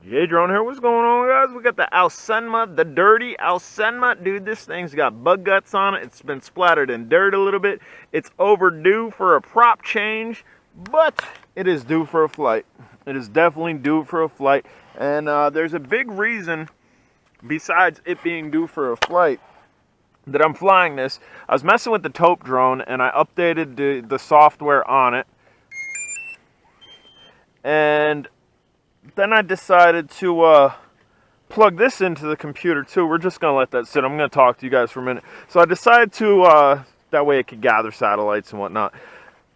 Hey, Drone here. What's going on, guys? We got the Aosenma, the dirty Aosenma. Dude, this thing's got bug guts on it. It's been splattered in dirt a little bit. It's overdue for a prop change, but it is due for a flight. It is definitely due for a flight. And there's a big reason, besides it being due for a flight, that I'm flying this. I was messing with the taupe drone, and I updated the software on it. And then I decided to plug this into the computer too. We're just going to let that sit. I'm going to talk to you guys for a minute. So I decided to, that way it could gather satellites and whatnot,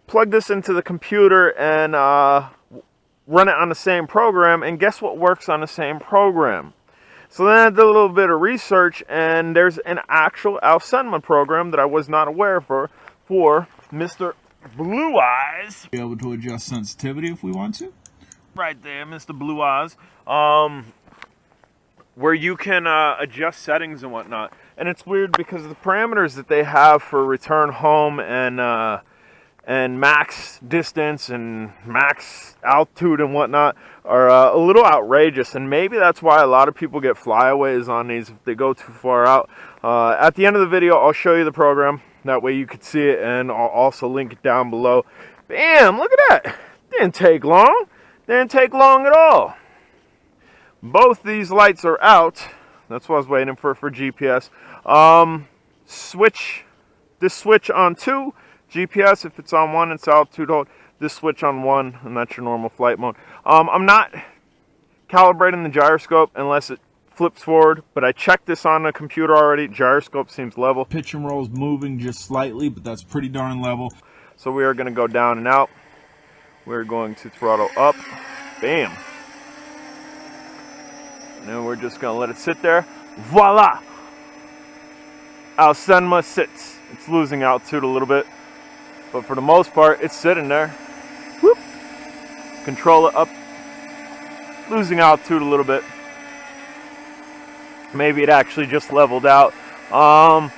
plug this into the computer and run it on the same program. And guess what works on the same program? So then I did a little bit of research, and there's an actual Aosenma program that I was not aware for Mr. Blue Eyes. Be able to adjust sensitivity if we want to. Right there, Mr. Blue Eyes, where you can adjust settings and whatnot. And it's weird because the parameters that they have for return home and max distance and max altitude and whatnot are a little outrageous. And maybe that's why a lot of people get flyaways on these if they go too far out. At the end of the video, I'll show you the program. That way you can see it, and I'll also link it down below. Bam! Look at that. Didn't take long. Didn't take long at all. Both these lights are out. That's what I was waiting for GPS. This switch on 2. GPS, if it's on 1, it's altitude hold. This switch on 1, and that's your normal flight mode. I'm not calibrating the gyroscope unless it flips forward, but I checked this on the computer already. Gyroscope seems level. Pitch and roll is moving just slightly, but that's pretty darn level. So we are going to go down and out. We're going to throttle up. Bam. And then we're just going to let it sit there. Voila! Aosenma sits. It's losing altitude a little bit, but for the most part, it's sitting there. Whoop. Control it up. Losing altitude a little bit. Maybe it actually just leveled out. Now,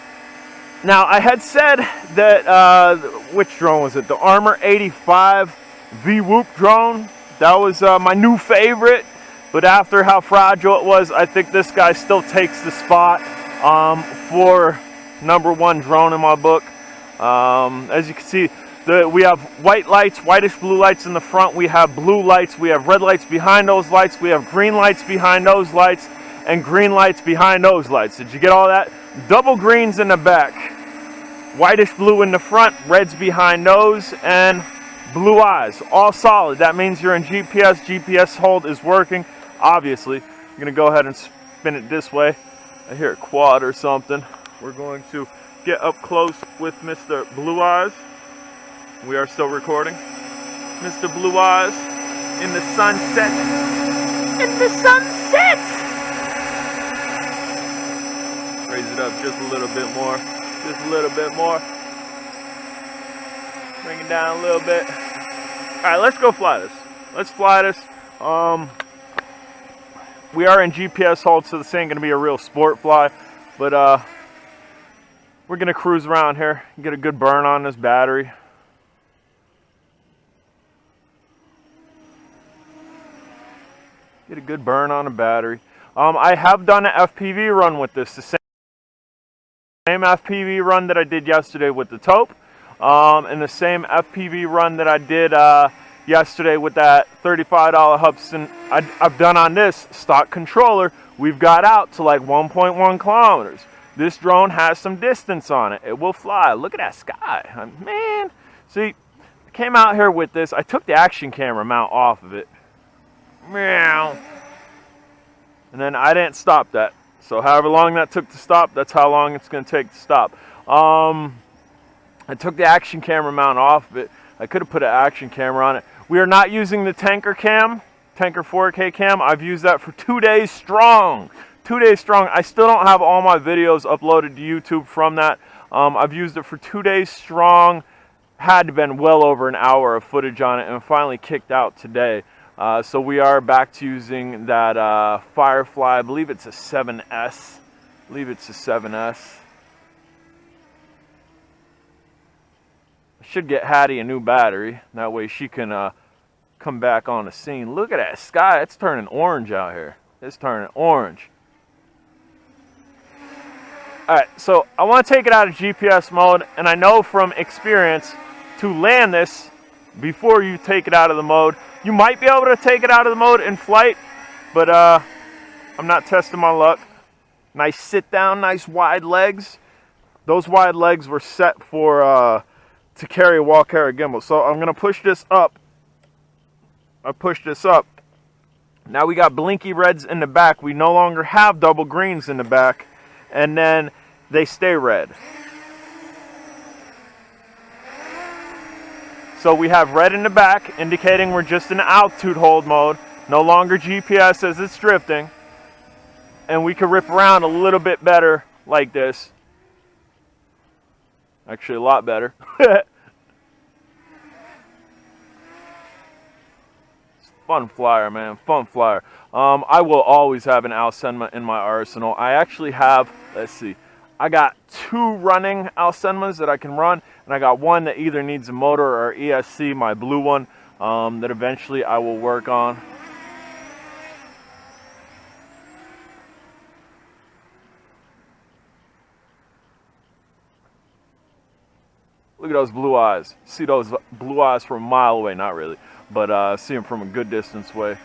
I had said that, which drone was it? The Armor 85 V-Whoop drone. That was my new favorite, but after how fragile it was, I think this guy still takes the spot for #1 drone in my book. As you can see, we have white lights, whitish blue lights in the front. We have blue lights. We have red lights behind those lights. We have green lights behind those lights, and green lights behind those lights. Did you get all that? Double greens in the back, whitish blue in the front, reds behind those, and blue eyes, all solid. That means you're in GPS. GPS hold is working, obviously. I'm going to go ahead and spin it this way. I hear a quad or something. We're going to get up close with Mr. Blue Eyes. We are still recording. Mr. Blue Eyes in the sunset. In the sunset! Raise it up just a little bit more. Just a little bit more. Bring it down a little bit. Alright, let's go fly this. Let's fly this. We are in GPS hold, so this ain't going to be a real sport fly. But we're going to cruise around here and get a good burn on this battery. Get a good burn on the battery. I have done an FPV run with this. The same FPV run that I did yesterday with the taupe. And the same FPV run that I did yesterday with that $35 Hubson I've done on this stock controller. We've got out to like 1.1 kilometers. This drone has some distance on it. It will fly. Look at that sky. Man, see, I came out here with this. I took the action camera mount off of it. Meow. And then I didn't stop that. So however long that took to stop, that's how long it's going to take to stop. I took the action camera mount off of it. I could have put an action camera on it. We are not using the Tanker cam, Tanker 4K cam. I've used that for 2 days strong. 2 days strong. I still don't have all my videos uploaded to YouTube from that. I've used it for 2 days strong. Had to been well over an hour of footage on it, and finally kicked out today. So we are back to using that Firefly. I believe it's a 7S. Should get Hattie a new battery. That way she can come back on the scene. Look at that sky. It's turning orange out here. It's turning orange. Alright, so I want to take it out of GPS mode, and I know from experience to land this before you take it out of the mode. You might be able to take it out of the mode in flight, but I'm not testing my luck. Nice sit down, nice wide legs. Those wide legs were set for to carry a wall carry gimbal. So I'm going to push this up. I pushed this up. Now we got blinky reds in the back. We no longer have double greens in the back. And then they stay red. So we have red in the back, indicating we're just in altitude hold mode. No longer GPS as it's drifting. And we can rip around a little bit better like this. Actually, a lot better. Fun flyer, man. Fun flyer. I will always have an Aosenma in my arsenal. I actually have, let's see, I got 2 running Aosenmas that I can run, and I got one that either needs a motor or ESC, my blue one, that eventually I will work on. Look at those blue eyes. See those blue eyes from a mile away? Not really, but see them from a good distance away.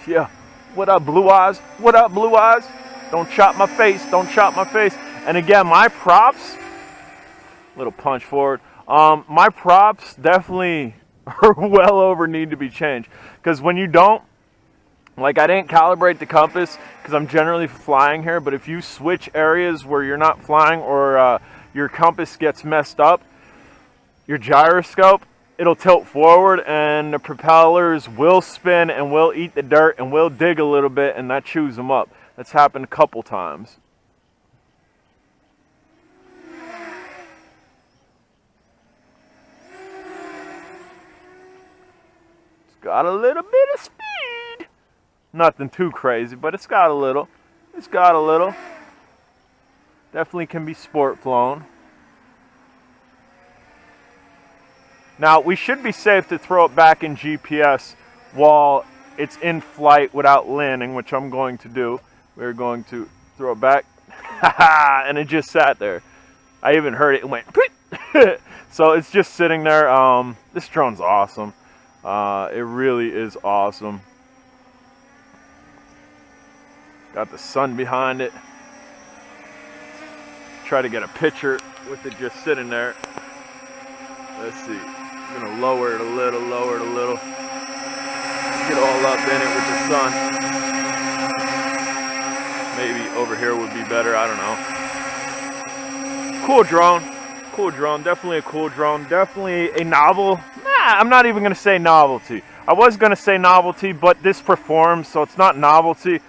Yeah. What up, blue eyes? What up, blue eyes? Don't chop my face. Don't chop my face. And again, my props, little punch forward. My props definitely are well over need to be changed. Because when you don't, like I didn't calibrate the compass because I'm generally flying here. But if you switch areas where you're not flying or your compass gets messed up, your gyroscope, it'll tilt forward and the propellers will spin and will eat the dirt and will dig a little bit, and that chews them up. That's happened a couple times. It's got a little bit of speed. Nothing too crazy, but it's got a little. It's got a little. Definitely can be sport flown. Now, we should be safe to throw it back in GPS while it's in flight without landing, which I'm going to do. We're going to throw it back. And it just sat there. I even heard it. It went, so it's just sitting there. This drone's awesome. It really is awesome. Got the sun behind it. Try to get a picture with it just sitting there. Let's see. I'm gonna lower it a little, lower it a little. Get all up in it with the sun. Maybe over here would be better, I don't know. Cool drone. Cool drone, definitely a cool drone. Definitely a novel. I'm not even gonna say novelty. I was gonna say novelty, but this performs, so it's not novelty.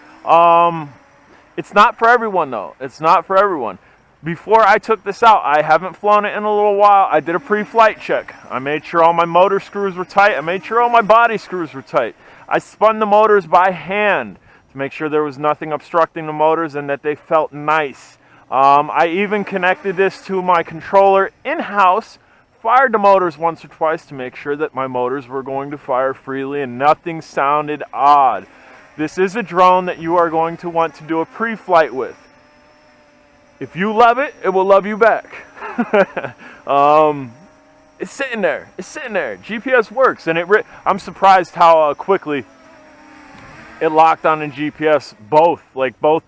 It's not for everyone though. It's not for everyone. Before I took this out, I haven't flown it in a little while. I did a pre-flight check. I made sure all my motor screws were tight. I made sure all my body screws were tight. I spun the motors by hand to make sure there was nothing obstructing the motors and that they felt nice. I even connected this to my controller in-house, fired the motors once or twice to make sure that my motors were going to fire freely and nothing sounded odd. This is a drone that you are going to want to do a pre-flight with. If you love it, it will love you back. It's sitting there. It's sitting there. GPS works, and I'm surprised how quickly it locked on in GPS. Both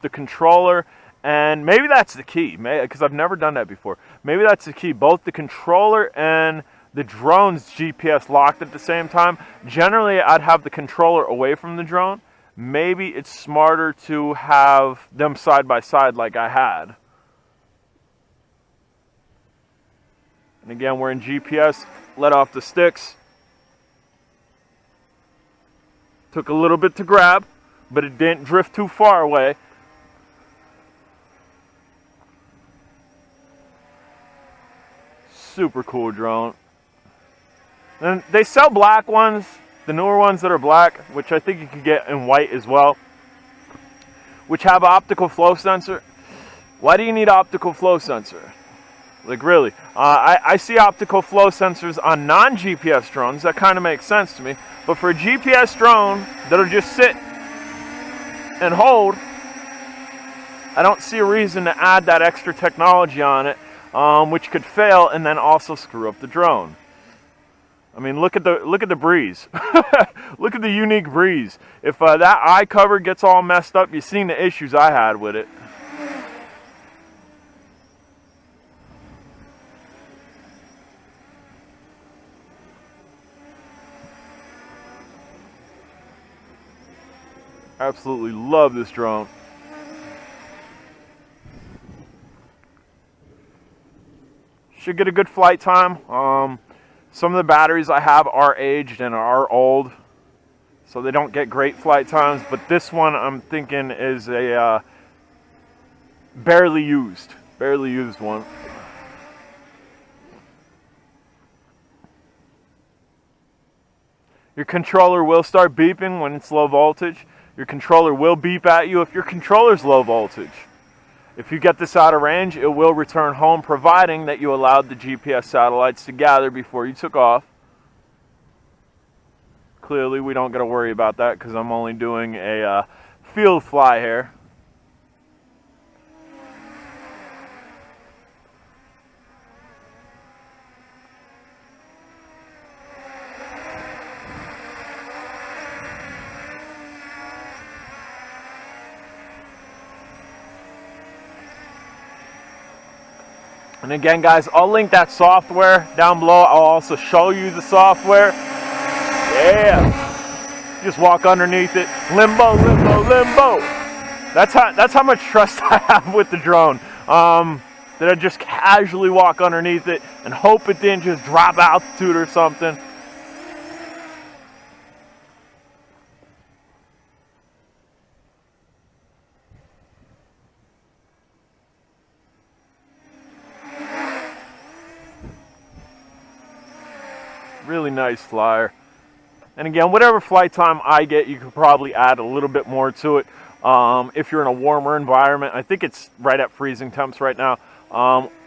the controller and maybe that's the key. Because I've never done that before. Maybe that's the key. Both the controller and the drone's GPS locked at the same time. Generally, I'd have the controller away from the drone. Maybe it's smarter to have them side by side like I had. And again, we're in GPS, let off the sticks. Took a little bit to grab, but it didn't drift too far away. Super cool drone. And they sell black ones, the newer ones that are black, which I think you can get in white as well, which have optical flow sensor. Why do you need optical flow sensor? Like really. I see optical flow sensors on non-GPS drones. That kind of makes sense to me. But for a GPS drone that'll just sit and hold, I don't see a reason to add that extra technology on it, which could fail and then also screw up the drone. I mean, look at the breeze. Look at the unique breeze. If that eye cover gets all messed up, you've seen the issues I had with it. Absolutely love this drone. Should get a good flight time. Some of the batteries I have are aged and are old, so they don't get great flight times, but this one I'm thinking is a barely used one. Your controller will start beeping when it's low voltage. Your controller will beep at you if your controller's low voltage. If you get this out of range, it will return home, providing that you allowed the GPS satellites to gather before you took off. Clearly, we don't got to worry about that because I'm only doing a field fly here. And again, guys, I'll link that software down below. I'll also show you the software. Yeah. Just walk underneath it. Limbo, limbo, limbo. That's how much trust I have with the drone. That I just casually walk underneath it and hope it didn't just drop altitude or something. Really nice flyer. And again, whatever flight time I get, you could probably add a little bit more to it. If you're in a warmer environment, I think it's right at freezing temps right now.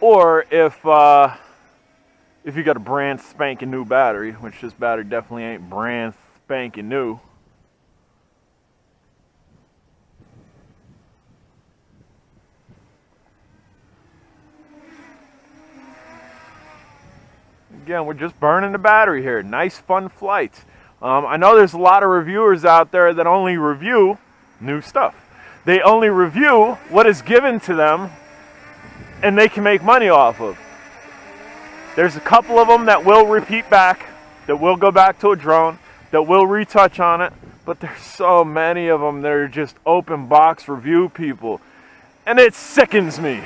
Or if you got a brand spanking new battery, which this battery definitely ain't brand spanking new. Again, we're just burning the battery here. Nice, fun flight. I know there's a lot of reviewers out there that only review new stuff. They only review what is given to them and they can make money off of. There's a couple of them that will repeat back, that will go back to a drone, that will retouch on it, but there's so many of them that are just open box review people. And it sickens me.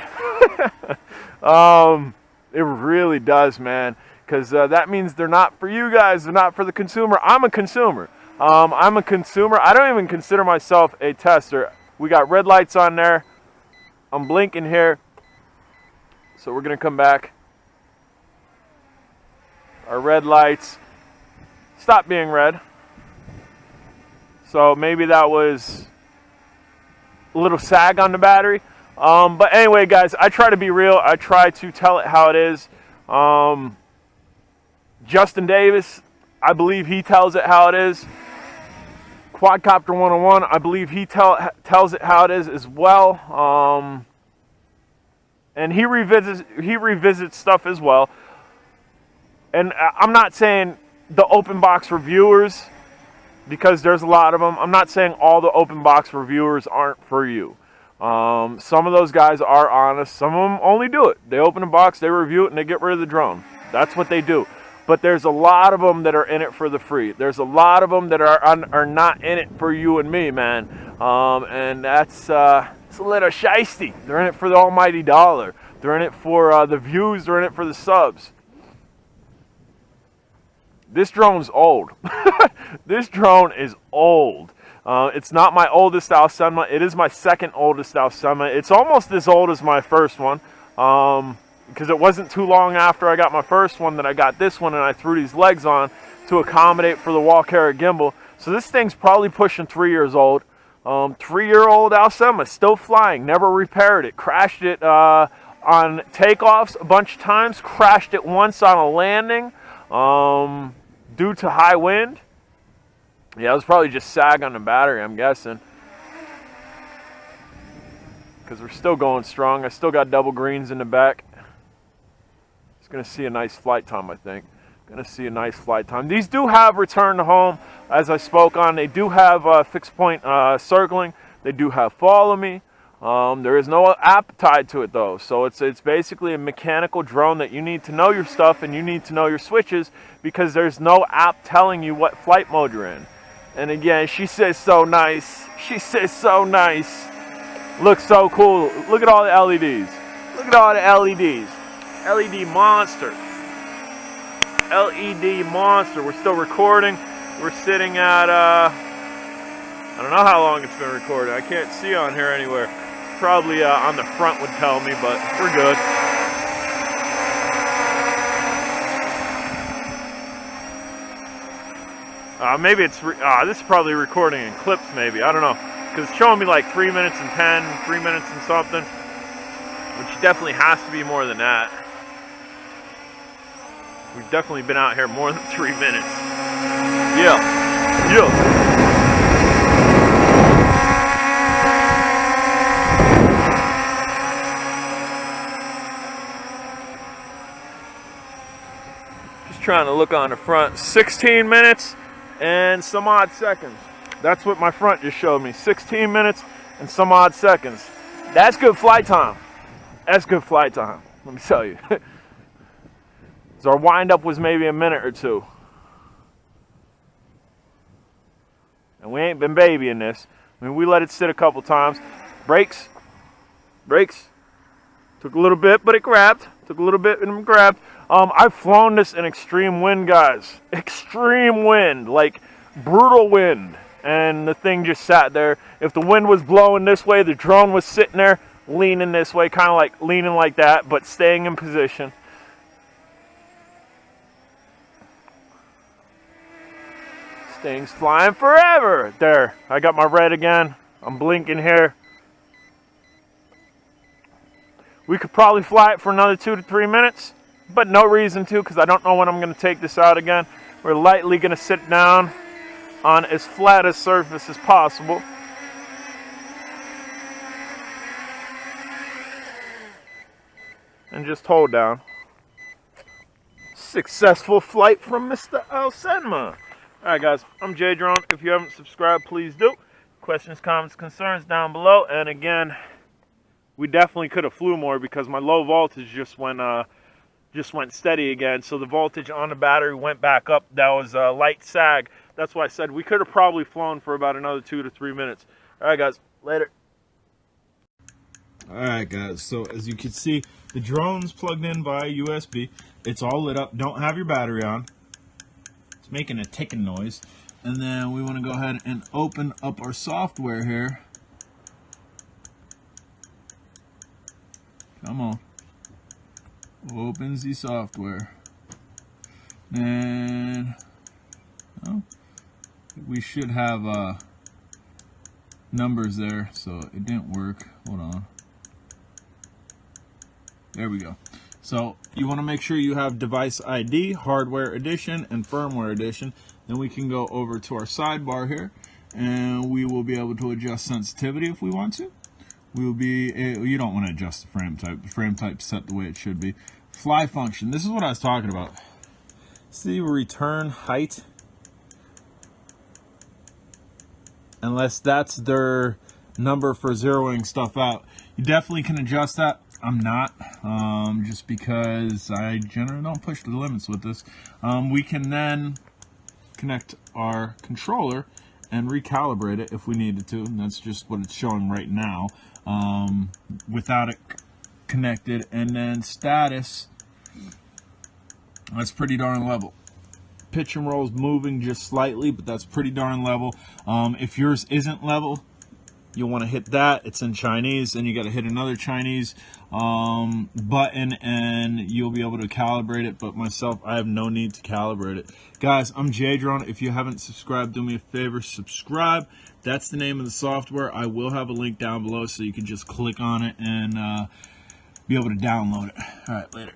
It really does, man. Because that means they're not for you guys, they're not for the consumer. I'm a consumer. I'm a consumer. I don't even consider myself a tester. We got red lights on there. I'm blinking here. So we're going to come back. Our red lights stop being red. So maybe that was a little sag on the battery. But anyway, guys, I try to be real. I try to tell it how it is. Justin Davis, I believe he tells it how it is. Quadcopter 101, I believe he tells it how it is as well. And he revisits stuff as well. And I'm not saying the open box reviewers, because there's a lot of them. I'm not saying all the open box reviewers aren't for you. Some of those guys are honest. Some of them only do it. They open a box, they review it, and they get rid of the drone. That's what they do. But there's a lot of them that are in it for the free. There's a lot of them that are not in it for you and me, man. And that's it's a little shiesty. They're in it for the almighty dollar. They're in it for the views. They're in it for the subs. This drone's old. This drone is old. It's not my oldest Aosenma. It is my second oldest Aosenma. It's almost as old as my first one. Because it wasn't too long after I got my first one that I got this one, and I threw these legs on to accommodate for the wall carrier gimbal. So this thing's probably pushing 3 years old. 3-year-old Aosenma, still flying, never repaired it. Crashed it on takeoffs a bunch of times, crashed it once on a landing due to high wind. Yeah, it was probably just sag on the battery, I'm guessing. Because we're still going strong. I still got double greens in the back. It's going to see a nice flight time, I think. Going to see a nice flight time. These do have return to home, as I spoke on. They do have fixed point circling. They do have follow me. There is no app tied to it though, so it's basically a mechanical drone that you need to know your stuff and you need to know your switches, because there's no app telling you what flight mode you're in. And again, she says so nice. She says so nice. Looks so cool. Look at all the LEDs. Look at all the LEDs. LED monster. LED monster. We're still recording. We're sitting at I don't know how long it's been recorded. I can't see on here anywhere. Probably on the front would tell me, but we're good. Maybe it's, this is probably recording in clips maybe, I don't know. Because it's showing me like 3 minutes and 10, 3 minutes and something. Which definitely has to be more than that. We've definitely been out here more than 3 minutes. Yeah, yeah. Trying to look on the front. 16 minutes and some odd seconds. That's what my front just showed me. 16 minutes and some odd seconds. That's good flight time. That's good flight time, let me tell you. So our wind up was maybe a minute or two. And we ain't been babying this. I mean, we let it sit a couple times. Brakes. Took a little bit, but it grabbed. Took a little bit and it grabbed. I've flown this in extreme wind, guys. Extreme wind, like brutal wind. And the thing just sat there. If the wind was blowing this way, the drone was sitting there leaning this way, kind of like leaning like that, but staying in position. This thing's flying forever. There, I got my red again. I'm blinking here. We could probably fly it for another 2 to 3 minutes. But no reason to, because I don't know when I'm going to take this out again. We're lightly going to sit down on as flat a surface as possible. And just hold down. Successful flight from Mr. Aosenma. Alright guys, I'm J-Drone. If you haven't subscribed, please do. Questions, comments, concerns down below. And again, we definitely could have flew more because my low voltage just went steady again, so the voltage on the battery went back up. That was a light sag. That's why I said we could have probably flown for about another 2 to 3 minutes. All right, guys, later. All right, guys, so as you can see, the drone's plugged in via USB. It's all lit up. Don't have your battery on. It's making a ticking noise. And then we want to go ahead and open up our software here. Come on. Opens the software. And oh, we should have numbers there, so it didn't work. Hold on. There we go. So you want to make sure you have device ID, hardware edition, and firmware edition. Then we can go over to our sidebar here, and we will be able to adjust sensitivity if we want to. We'll be, you don't want to adjust the frame type. The frame type's set the way it should be. Fly function. This is what I was talking about. See return height. Unless that's their number for zeroing stuff out. You definitely can adjust that. I'm not, just because I generally don't push the limits with this. We can then connect our controller and recalibrate it if we needed to, and that's just what it's showing right now, without it connected. And then status, that's pretty darn level. Pitch and roll is moving just slightly, but that's pretty darn level. If yours isn't level, you'll want to hit that. It's in Chinese, and you got to hit another Chinese button, and you'll be able to calibrate it. But myself, I have no need to calibrate it. Guys, I'm J-Drone. If you haven't subscribed, do me a favor, subscribe. That's the name of the software. I will have a link down below, so you can just click on it and be able to download it. All right, later.